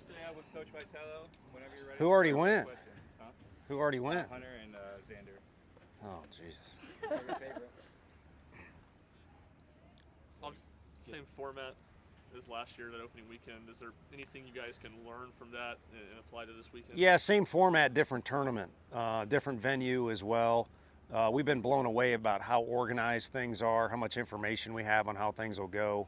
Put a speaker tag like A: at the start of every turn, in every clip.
A: today with Coach Vitello. Whenever you're ready.
B: Who already went?
A: Huh?
B: Who already went?
A: Hunter and Xander.
B: Oh, Jesus.
C: Your favorite?
D: Same format as last year, that opening weekend. Is there anything you guys can learn from that and apply to this weekend?
B: Yeah, same format, different tournament, different venue as well. We've been blown away about how organized things are, how much information we have on how things will go.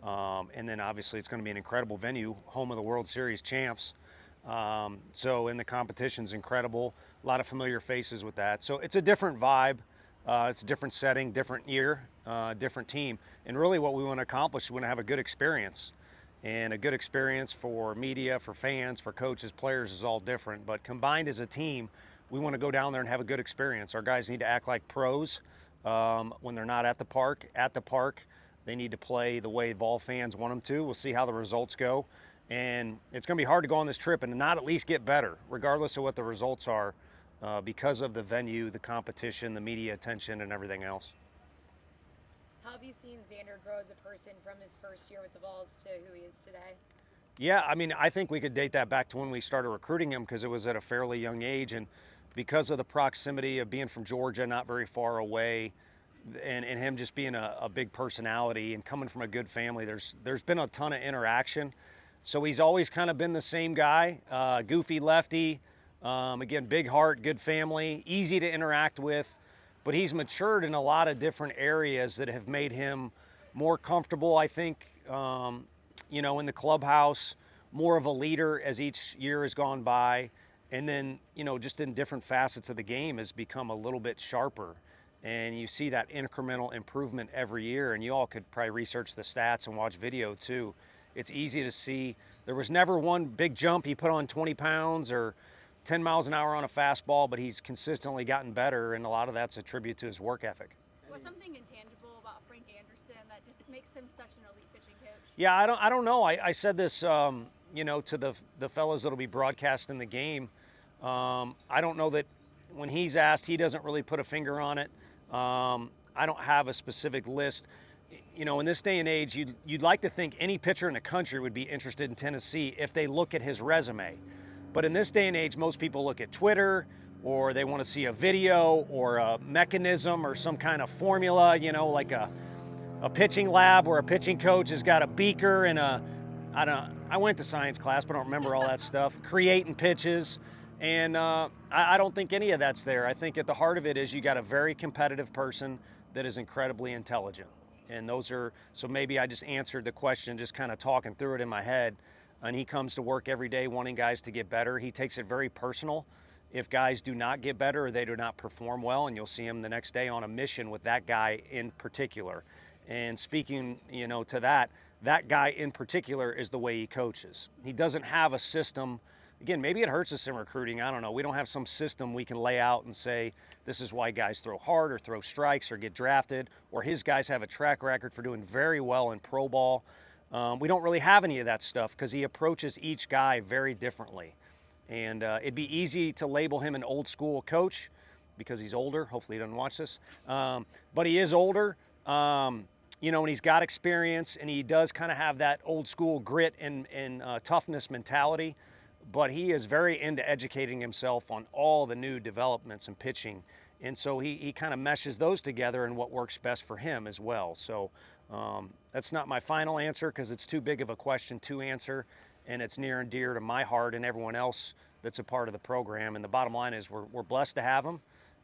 B: And then obviously it's going to be an incredible venue, home of the World Series champs. And the competition's incredible. A lot of familiar faces with that. So it's a different vibe. It's a different setting, different year, different team. And really what we want to accomplish, we want to have a good experience. And a good experience for media, for fans, for coaches, players is all different. But combined as a team, we want to go down there and have a good experience. Our guys need to act like pros when they're not at the park. At the park, they need to play the way Vol fans want them to. We'll see how the results go. And it's going to be hard to go on this trip and not at least get better, regardless of what the results are, because of the venue, the competition, the media attention, and everything else.
E: How have you seen Xander grow as a person from his first year with the Vols to who he is today?
B: Yeah, I mean, I think we could date that back to when we started recruiting him, because it was at a fairly young age. And because of the proximity of being from Georgia, not very far away, and him just being a big personality and coming from a good family, there's been a ton of interaction. So he's always kind of been the same guy, goofy lefty, again, big heart, good family, easy to interact with. But he's matured in a lot of different areas that have made him more comfortable, I think, in the clubhouse, more of a leader as each year has gone by. And then, just in different facets of the game has become a little bit sharper. And you see that incremental improvement every year. And you all could probably research the stats and watch video too. It's easy to see. There was never one big jump he put on 20 pounds or 10 miles an hour on a fastball, but he's consistently gotten better, and a lot of that's a tribute to his work ethic.
F: What's something intangible about Frank Anderson that just makes him such an elite pitching coach?
B: Yeah, I don't know. I said this, to the fellows that'll be broadcasting the game. I don't know that when he's asked, he doesn't really put a finger on it. I don't have a specific list. In this day and age, you'd like to think any pitcher in the country would be interested in Tennessee if they look at his resume. But in this day and age, most people look at Twitter, or they want to see a video or a mechanism or some kind of formula, like a pitching lab where a pitching coach has got a beaker and I went to science class, but I don't remember all that stuff, creating pitches. And I don't think any of that's there. I think at the heart of it is you got a very competitive person that is incredibly intelligent. And so maybe I just answered the question just kind of talking through it in my head. And he comes to work every day wanting guys to get better. He takes it very personal if guys do not get better or they do not perform well, and you'll see him the next day on a mission with that guy in particular. And speaking, to that guy in particular is the way he coaches. He doesn't have a system. Again, maybe it hurts us in recruiting. I don't know. We don't have some system we can lay out and say, this is why guys throw hard or throw strikes or get drafted, or his guys have a track record for doing very well in pro ball. We don't really have any of that stuff because he approaches each guy very differently. And it'd be easy to label him an old school coach because he's older. Hopefully he doesn't watch this. But he is older, and he's got experience, and he does kind of have that old school grit and toughness mentality. But he is very into educating himself on all the new developments in pitching. And so he kind of meshes those together in what works best for him as well. So that's not my final answer because it's too big of a question to answer, and it's near and dear to my heart and everyone else that's a part of the program. And the bottom line is we're blessed to have him,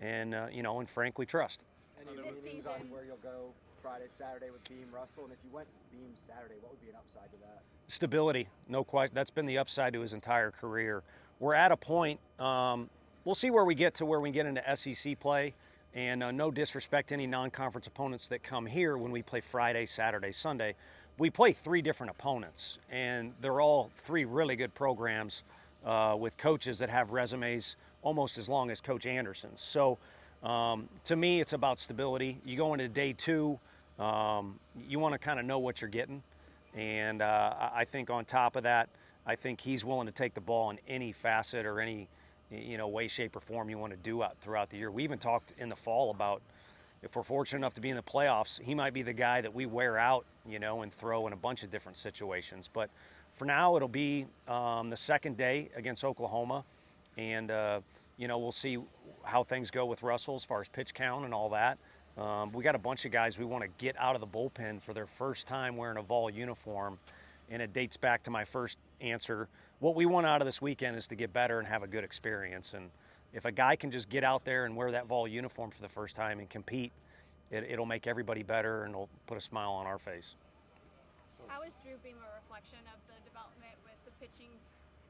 B: and and Frank we trust.
C: Any meetings on where you'll go Friday, Saturday with Beam, Russell? And if you went Beam Saturday, what would be an upside to that?
B: Stability, no question. That's been the upside to his entire career. We're at a point. We'll see where we get into SEC play. And no disrespect to any non-conference opponents that come here when we play Friday, Saturday, Sunday. We play 3 different opponents, and they're all 3 really good programs with coaches that have resumes almost as long as Coach Anderson's. So to me, it's about stability. You go into day 2, you want to kind of know what you're getting. And I think on top of that, I think he's willing to take the ball in any facet or any way, shape, or form you want to do out throughout the year. We even talked in the fall about if we're fortunate enough to be in the playoffs, he might be the guy that we wear out, and throw in a bunch of different situations. But for now, it'll be the second day against Oklahoma, and we'll see how things go with Russell as far as pitch count and all that. We got a bunch of guys we want to get out of the bullpen for their first time wearing a Vol uniform, and it dates back to my first answer. What we want out of this weekend is to get better and have a good experience. And if a guy can just get out there and wear that Vol uniform for the first time and compete, it'll make everybody better and it'll put a smile on our face.
F: How is Drew Beam a reflection of the development with the pitching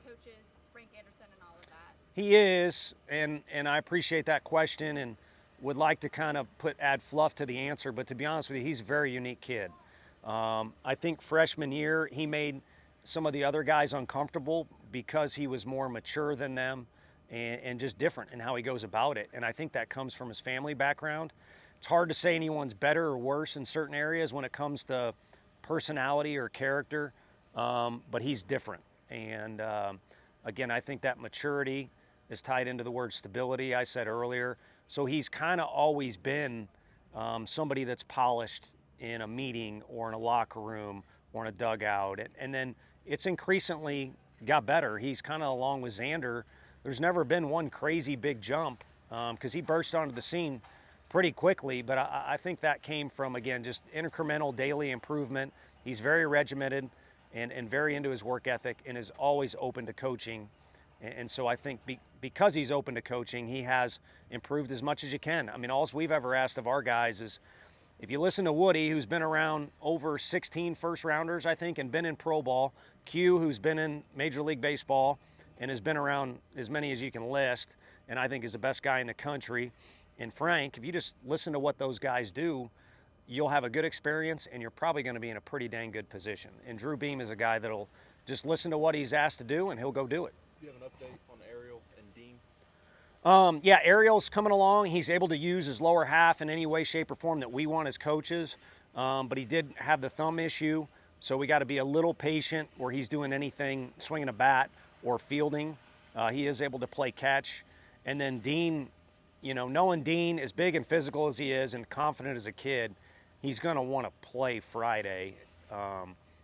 F: coaches, Frank Anderson, and all of that?
B: He is, and I appreciate that question and would like to kind of add fluff to the answer, but to be honest with you, he's a very unique kid. I think freshman year, he made some of the other guys uncomfortable because he was more mature than them and just different in how he goes about it. And I think that comes from his family background. It's hard to say anyone's better or worse in certain areas when it comes to personality or character, but he's different. And again, I think that maturity is tied into the word stability I said earlier. So he's kind of always been somebody that's polished in a meeting or in a locker room or in a dugout. And then it's increasingly got better. He's kind of along with Xander. There's never been one crazy big jump because he burst onto the scene pretty quickly. But I think that came from, again, just incremental daily improvement. He's very regimented and very into his work ethic and is always open to coaching. And so I think because he's open to coaching, he has improved as much as you can. I mean, all we've ever asked of our guys is, if you listen to Woody, who's been around over 16 first-rounders, I think, and been in pro ball, Q, who's been in Major League Baseball and has been around as many as you can list, and I think is the best guy in the country, and Frank, if you just listen to what those guys do, you'll have a good experience, and you're probably going to be in a pretty dang good position. And Drew Beam is a guy that'll just listen to what he's asked to do, and he'll go do it.
G: Do you have an update on Ariel and Dean?
B: Yeah, Ariel's coming along. He's able to use his lower half in any way, shape, or form that we want as coaches. But he did have the thumb issue, so we got to be a little patient where he's doing anything, swinging a bat or fielding. He is able to play catch. And then Dean, knowing Dean, as big and physical as he is and confident as a kid, he's going to want to play Friday.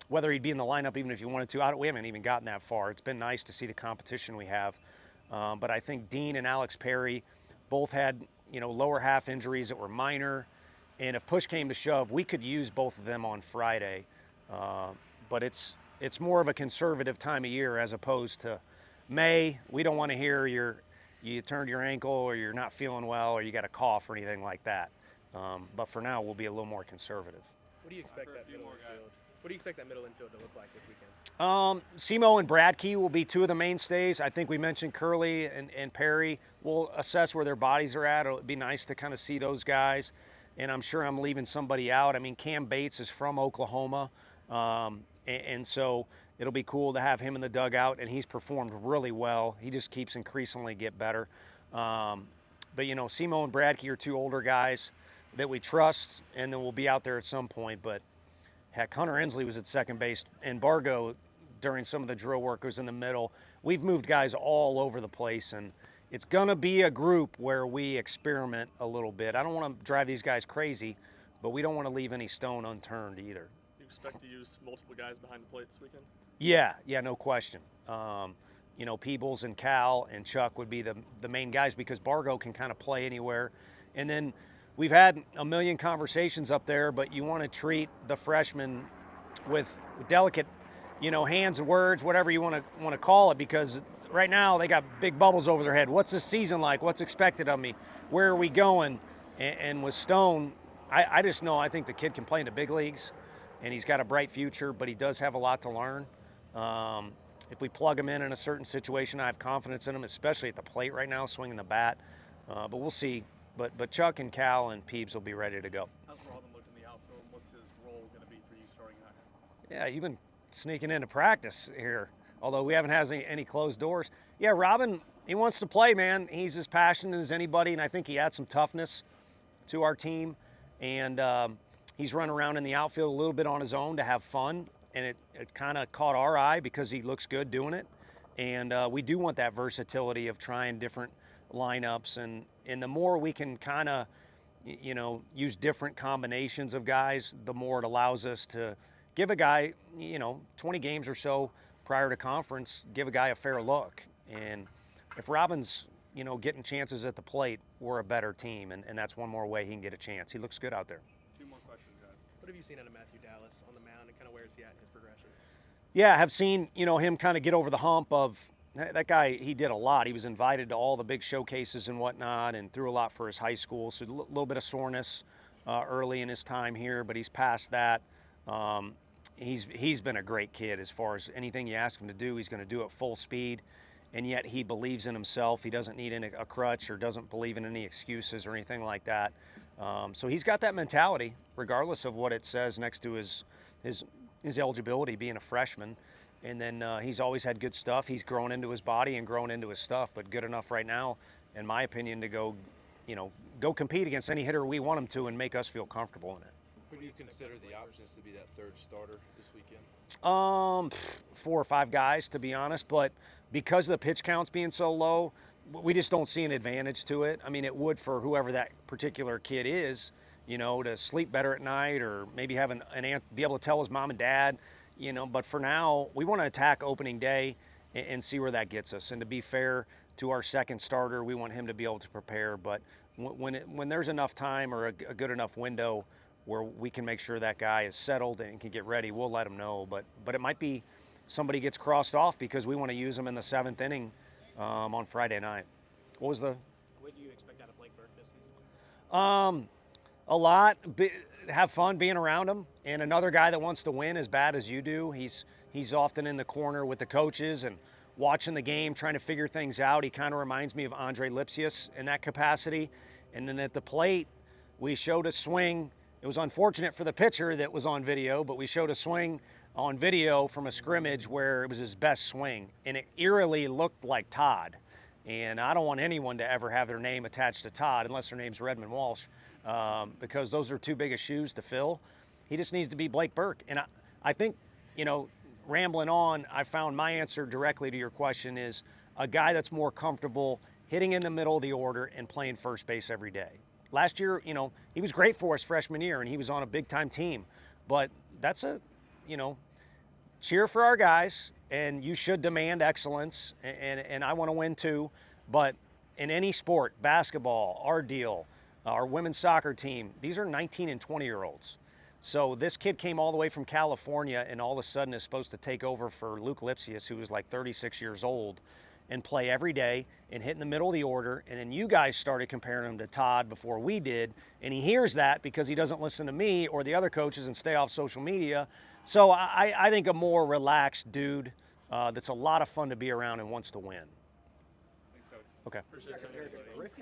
B: Whether he'd be in the lineup even if he wanted to, we haven't even gotten that far. It's been nice to see the competition we have. But I think Dean and Alex Perry both had, lower half injuries that were minor. And if push came to shove, we could use both of them on Friday. But it's more of a conservative time of year as opposed to May. We don't want to hear you turned your ankle or you're not feeling well or you got a cough or anything like that. But for now, we'll be a little more conservative.
G: What do you expect that middle infield? What do you expect that middle infield to look like this weekend?
B: Simo and Bradkey will be two of the mainstays. I think we mentioned Curley and Perry. We'll assess where their bodies are at. It'll be nice to kind of see those guys. And I'm sure I'm leaving somebody out. I mean, Cam Bates is from Oklahoma. And so it'll be cool to have him in the dugout. And he's performed really well. He just keeps increasingly get better. But, Simo and Bradkey are two older guys that we trust. And then we'll be out there at some point. But heck, Hunter Ensley was at second base, and Bargo, during some of the drill work, was in the middle. We've moved guys all over the place, and it's going to be a group where we experiment a little bit. I don't want to drive these guys crazy, but we don't want to leave any stone unturned either.
D: You expect to use multiple guys behind the plate this weekend?
B: Yeah, no question. Peebles and Cal and Chuck would be the main guys because Bargo can kind of play anywhere. And then we've had a million conversations up there, but you want to treat the freshmen with delicate, hands and words, whatever you want to call it, because right now they got big bubbles over their head. What's this season like? What's expected of me? Where are we going? And with Stone, I just know I think the kid can play in the big leagues, and he's got a bright future, but he does have a lot to learn. If we plug him in a certain situation, I have confidence in him, especially at the plate right now, swinging the bat. But we'll see. But Chuck and Cal and Peebs will be ready to go.
G: How's Robin looked in the outfield? What's his role going to be for you starting out?
B: Yeah, you've been sneaking into practice here, although we haven't had any closed doors. Yeah, Robin, he wants to play, man. He's as passionate as anybody, and I think he adds some toughness to our team. And he's run around in the outfield a little bit on his own to have fun, and it kind of caught our eye because he looks good doing it. And we do want that versatility of trying different lineups, and the more we can kind of use different combinations of guys, the more it allows us to give a guy 20 games or so prior to conference, give a guy a fair look. And if Robin's, getting chances at the plate, we're a better team, and that's one more way he can get a chance. He looks good out there.
A: Two more questions, guys.
G: What have you seen out of Matthew Dallas on the mound, and kind of where is he at in his progression?
B: Yeah, I have seen, him kind of get over the hump of that guy. He did a lot. He was invited to all the big showcases and whatnot and threw a lot for his high school. So a little bit of soreness early in his time here, but he's past that. He's been a great kid as far as anything you ask him to do, he's going to do at full speed. And yet he believes in himself. He doesn't need a crutch or doesn't believe in any excuses or anything like that. So he's got that mentality, regardless of what it says next to his eligibility, being a freshman. And then he's always had good stuff. He's grown into his body and grown into his stuff, but good enough right now, in my opinion, to go compete against any hitter we want him to and make us feel comfortable in it.
H: Who do you consider the options to be that third starter this weekend?
B: 4 or 5 guys, to be honest, but because of the pitch counts being so low, we just don't see an advantage to it. I mean, it would for whoever that particular kid is, to sleep better at night or maybe have be able to tell his mom and dad, but for now, we want to attack opening day and see where that gets us. And to be fair to our second starter, we want him to be able to prepare, but when there's enough time or a good enough window where we can make sure that guy is settled and can get ready, we'll let him know. But it might be somebody gets crossed off because we want to use him in the 7th inning on Friday night. What do you expect out of Blake Burke this season? A lot. Have fun being around him. And another guy that wants to win as bad as you do. He's often in the corner with the coaches and watching the game, trying to figure things out. He kind of reminds me of Andre Lipsius in that capacity. And then at the plate, we showed a swing. It was unfortunate for the pitcher that was on video, but we showed a swing on video from a scrimmage where it was his best swing, and it eerily looked like Todd. And I don't want anyone to ever have their name attached to Todd unless their name's Redmond Walsh, because those are too big of shoes to fill. He just needs to be Blake Burke. And I think, rambling on, I found my answer directly to your question is a guy that's more comfortable hitting in the middle of the order and playing first base every day. Last year, he was great for us freshman year, and he was on a big-time team. But that's cheer for our guys, and you should demand excellence, and I want to win too. But in any sport, basketball, our deal, our women's soccer team, these are 19 and 20-year-olds. So this kid came all the way from California and all of a sudden is supposed to take over for Luke Lipsius, who was like 36 years old, and play every day and hit in the middle of the order. And then you guys started comparing him to Todd before we did. And he hears that because he doesn't listen to me or the other coaches and stay off social media. So I think a more relaxed dude that's a lot of fun to be around and wants to win.
A: Thanks, Coach.
B: Okay.
D: Appreciate it.